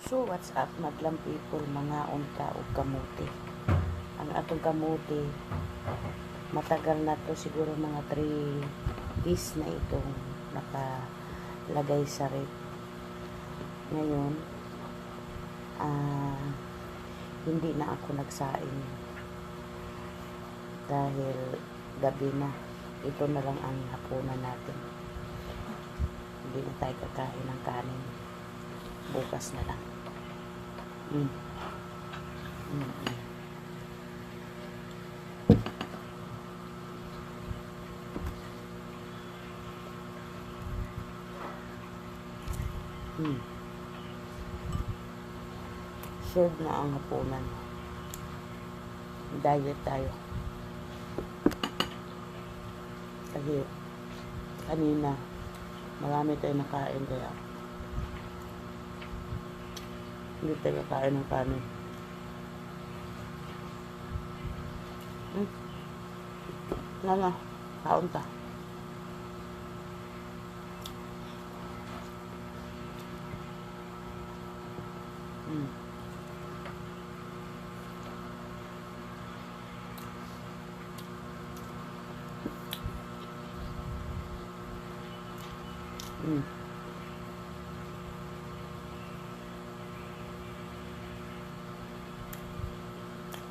So what's up madlang people, mga unta o kamuti. Ang atong kamuti matagal na to, siguro mga 3 days na itong nakalagay sa rep. Ngayon hindi na ako nagsaing dahil gabi na. Ito na lang ang hapunan natin, hindi na tayo kakain ng kanin, bukas na lang. Mm. Serve na ang hapunan. Diet tayo. Kasi kanina marami tayo nakain, kaya hindi tayo kakain ng kanin. Nga, kaon ka.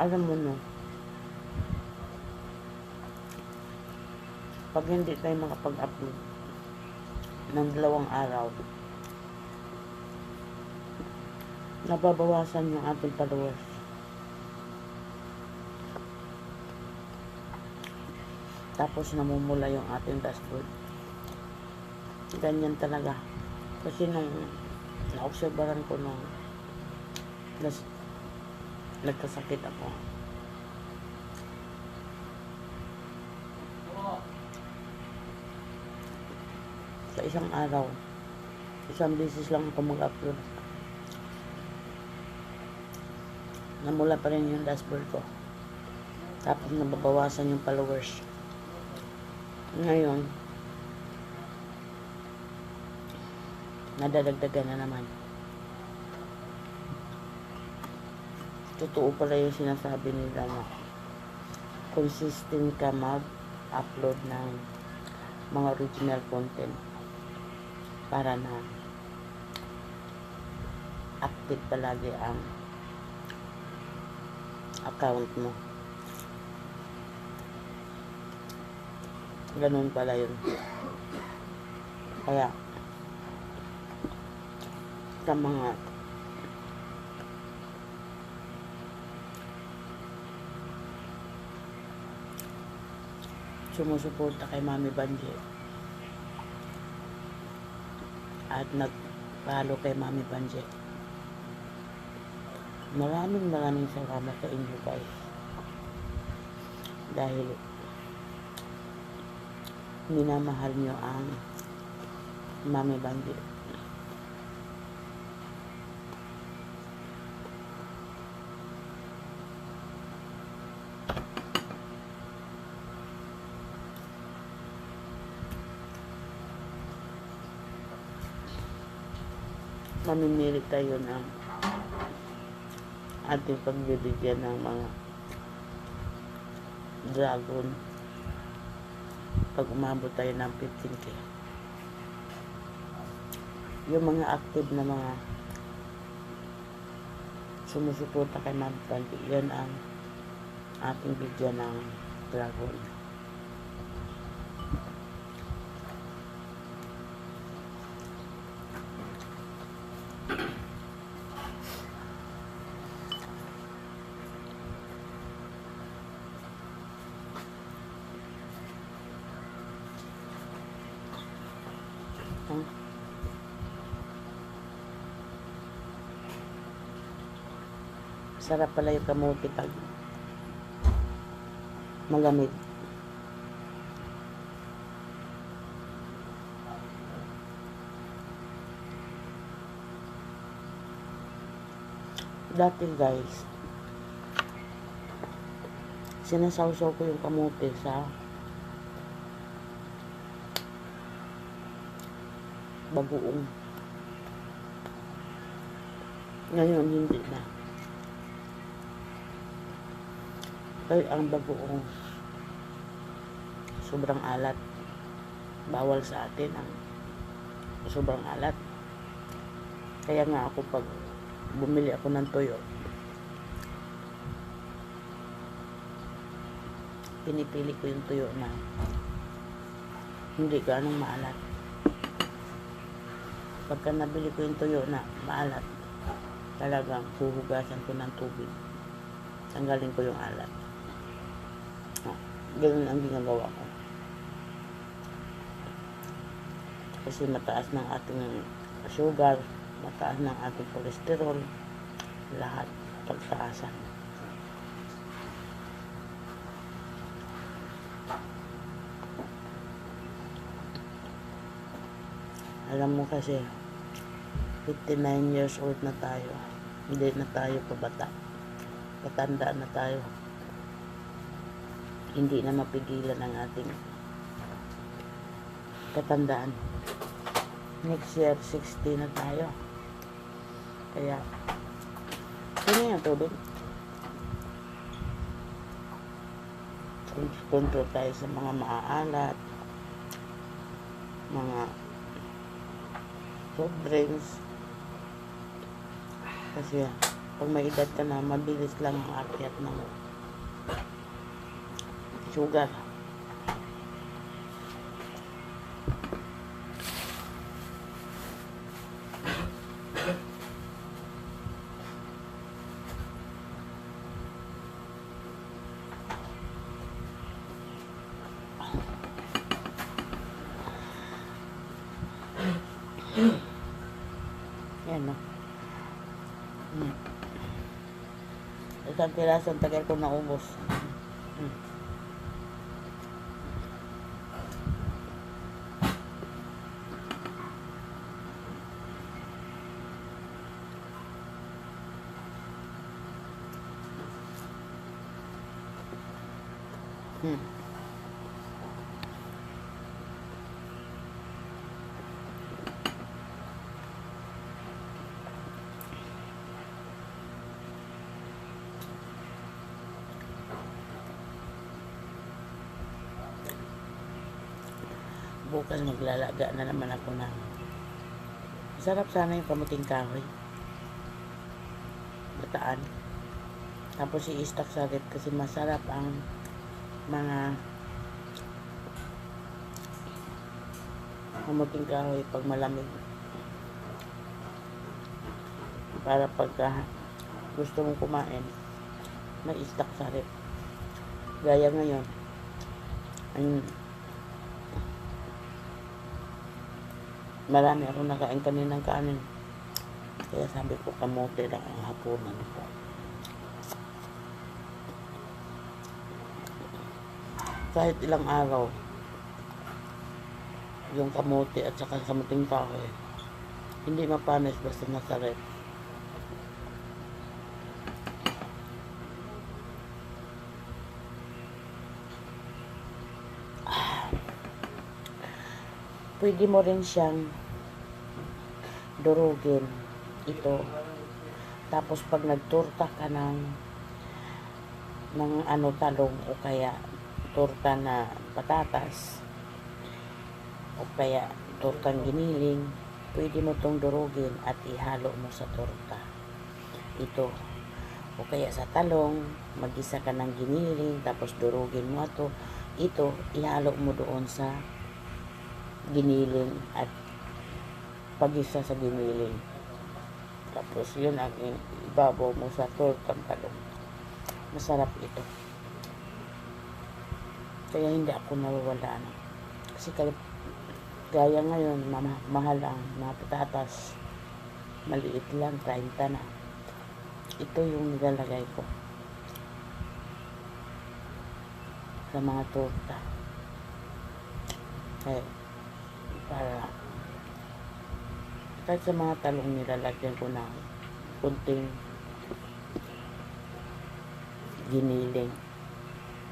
Alam mo no, pag hindi tayo makapag-upload ng 2 araw, nababawasan yung ating followers. Tapos namumula yung ating dashboard. Ganyan talaga. Kasi nung naobserbahan ko nung nagkasakit ako, sa isang araw, isang beses lang ako mag-upload, namula pa rin yung dashboard ko. Tapos nababawasan yung followers. Ngayon nadadagdagan na naman. Totoo pala yung sinasabi nila na consistent ka mag-upload ng mga original content para na active palagi ang account mo. Ganun pala yun. Kaya sa mga sumusuporta kay Mami Banje at nag-follow kay Mami Banje, maraming salamat sa inyo guys, dahil minamahal nyo ang Mami Banje. Mamimili tayo ng ating pagbibigyan ng mga dragon pag umabot tayo ng 15k. Yung mga active na mga sumusuporta kay Mami Banje, yan ang ating bigyan ng dragon. Sarap pala yung kamote pag malamig. Dati guys, sinasawsaw ko yung kamote sa bagoong. Ngayon, hindi na. Ay, ang bagoong sobrang alat. Bawal sa atin ang sobrang alat. Kaya nga ako pag bumili ako ng toyo, pinipili ko yung tuyo na hindi ganong maalat. Pagka nabili ko yung tuyo na maalat, talagang huhugasan ko ng tubig. Tanggalin ko yung alat. Ganun ang ginagawa ko. Kasi mataas ng ating sugar, mataas ng ating cholesterol, lahat pagtaasan. Alam mo kasi, 59 years old na tayo. Hindi na tayo pabata. Patanda na tayo. Hindi na mapigilan ang ating katandaan. Next year, 60 na tayo. Kaya, sino yung tubig? Control tayo sa mga maaalat, mga soft drinks. Kasi pag may edad ka na, mabilis lang ang akyat ng sugar. Yan, no? Isang piraso, tagal ko naubos. Bukas maglalaga na naman ako ng sarap sana yung kamuting kahoy, bataan, tapos i-stock sa rep kasi masarap ang mga kamuting kahoy pag malamig, para pagka gusto mong kumain may stock sa rep. Gaya ngayon marami akong nakain kaninang kanin, kaya sabi ko kamote lang ang hapunan ko. Kahit ilang araw yung kamote at saka kamuting kahoy hindi mapanis basta nasa rep. Pwede mo rin siyang durugin ito. Tapos pag nagturta ka ng talong o kaya turta na patatas o kaya turtang giniling, pwede mo tong durugin at ihalo mo sa turta. Ito. O kaya sa talong, magisa ka ng giniling, tapos durugin mo ito, ihalo mo doon sa giniling at pag-isa sa giniling. Tapos yun ang ibabaw mo sa tortang talong. Masarap ito. Kaya hindi ako nawawala na. Kasi gaya ngayon, mahal ang mga patatas. Maliit lang, 30 na. Ito yung nilalagay ko sa mga torta. Kaya para kahit sa mga talong nilalagyan ko ng kunting giniling,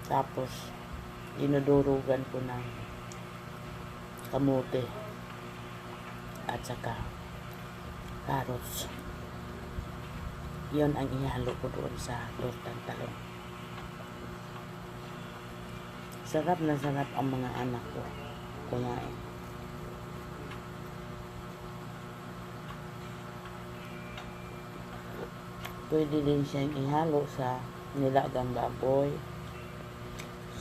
tapos dinudurugan ko ng kamote at saka carrots. Yon ang ihalo ko doon sa tortang talong. Sarap na sarap ang mga anak ko kumain. Pwede din siyang ihalo sa nilagang baboy,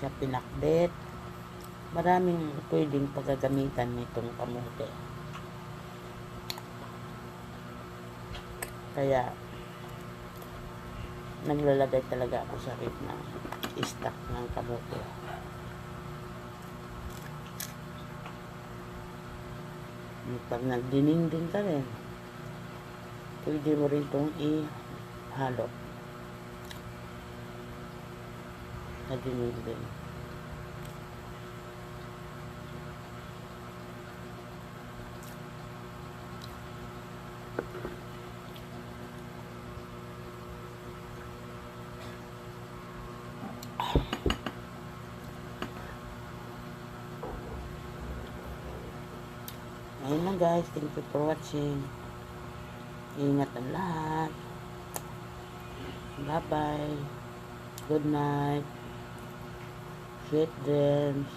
sa pinakbet. Maraming pwedeng paggagamitan nitong kamote. Kaya, naglalagay talaga ako sa rep ng stock ng kamote. Pag nagdininding ka rin, pwede mo rin itong ihalo na dininding. Ayun na guys, thank you for watching. Ingat ang lahat. Bye bye. Good night. Sweet dreams.